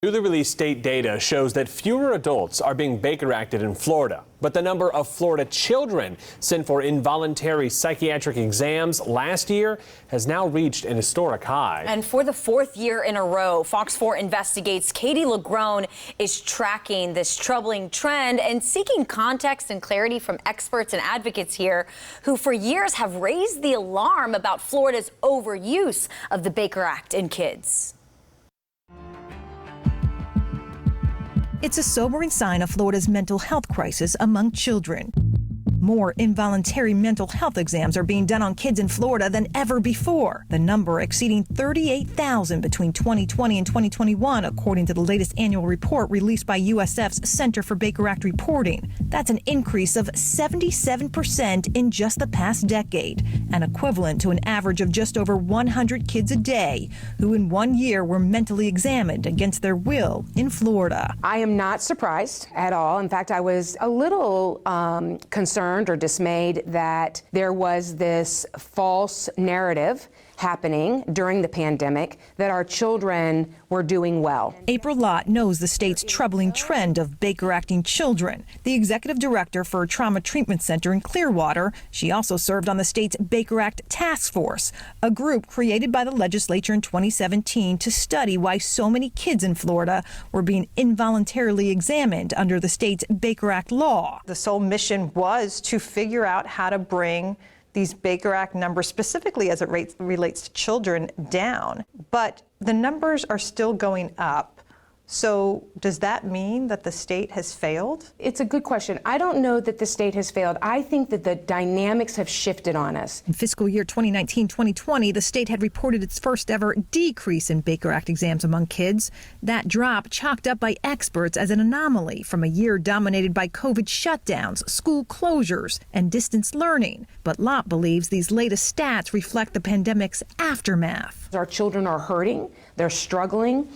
Newly released state data shows that fewer adults are being Baker Acted in Florida, but the number of Florida children sent for involuntary psychiatric exams last year has now reached an historic high. And for the fourth year in a row, Fox 4 Investigates Katie LaGrone is tracking this troubling trend and seeking context and clarity from experts and advocates here who for years have raised the alarm about Florida's overuse of the Baker Act in kids. It's a sobering sign of Florida's mental health crisis among children. More involuntary mental health exams are being done on kids in Florida than ever before, the number exceeding 38,000 between 2020 and 2021, according to the latest annual report released by USF's Center for Baker Act Reporting. That's an increase of 77% in just the past decade, and equivalent to an average of just over 100 kids a day who in 1 year were mentally examined against their will in Florida. I am not surprised at all. In fact, I was a little concerned or dismayed that there was this false narrative happening during the pandemic that our children were doing well. April Lott knows the state's troubling trend of Baker acting children. The executive director for a trauma treatment center in Clearwater, she also served on the state's Baker Act Task Force, a group created by the legislature in 2017 to study why so many kids in Florida were being involuntarily examined under the state's Baker Act law. The sole mission was to figure out how to bring these Baker Act numbers, specifically as it relates to children, down. But the numbers are still going up. So does that mean that the state has failed? It's a good question. I don't know that the state has failed. I think that the dynamics have shifted on us. In fiscal year 2019-2020, the state had reported its first ever decrease in Baker Act exams among kids. That drop chalked up by experts as an anomaly from a year dominated by COVID shutdowns, school closures, and distance learning. But Lott believes these latest stats reflect the pandemic's aftermath. Our children are hurting. They're struggling.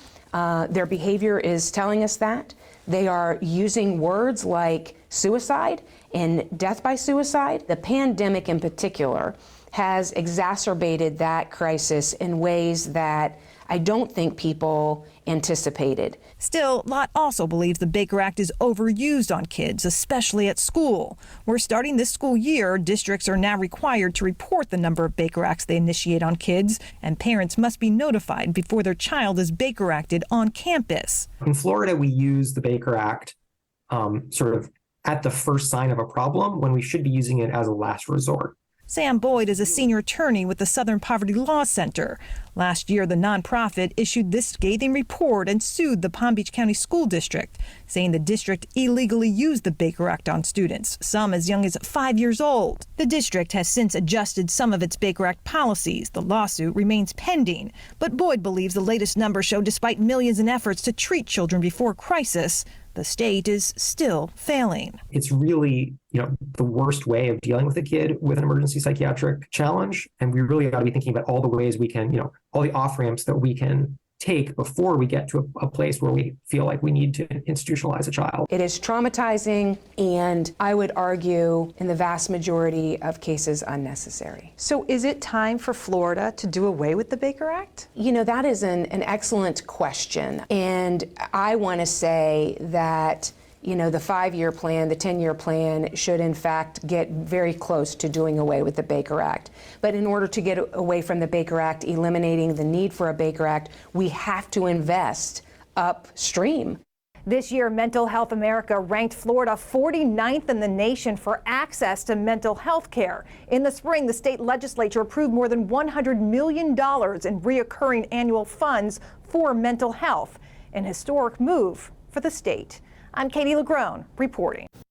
Their behavior is telling us that. They are using words like suicide and death by suicide. The pandemic in particular has exacerbated that crisis in ways that I don't think people anticipated. Still, Lott also believes the Baker Act is overused on kids, especially at school. Where starting this school year, districts are now required to report the number of Baker Acts they initiate on kids, and parents must be notified before their child is Baker Acted on campus. In Florida, we use the Baker Act sort of at the first sign of a problem when we should be using it as a last resort. Sam Boyd is a senior attorney with the Southern Poverty Law Center. Last year, the nonprofit issued this scathing report and sued the Palm Beach County School District, saying the district illegally used the Baker Act on students, some as young as 5 years old. The district has since adjusted some of its Baker Act policies. The lawsuit remains pending, but Boyd believes the latest numbers show despite millions in efforts to treat children before crisis, the state is still failing. It's really, the worst way of dealing with a kid with an emergency psychiatric challenge. And we really got to be thinking about all the ways we can, all the off-ramps that we can take before we get to a place where we feel like we need to institutionalize a child. It is traumatizing, and I would argue in the vast majority of cases unnecessary. So is it time for Florida to do away with the Baker Act? That is an excellent question. And I want to say that the 5-year plan, the 10-year plan should in fact get very close to doing away with the Baker Act. But in order to get away from the Baker Act, eliminating the need for a Baker Act, we have to invest upstream. This year, Mental Health America ranked Florida 49th in the nation for access to mental health care. In the spring, the state legislature approved more than $100 million in reoccurring annual funds for mental health, an historic move for the state. I'm Katie LaGrone reporting.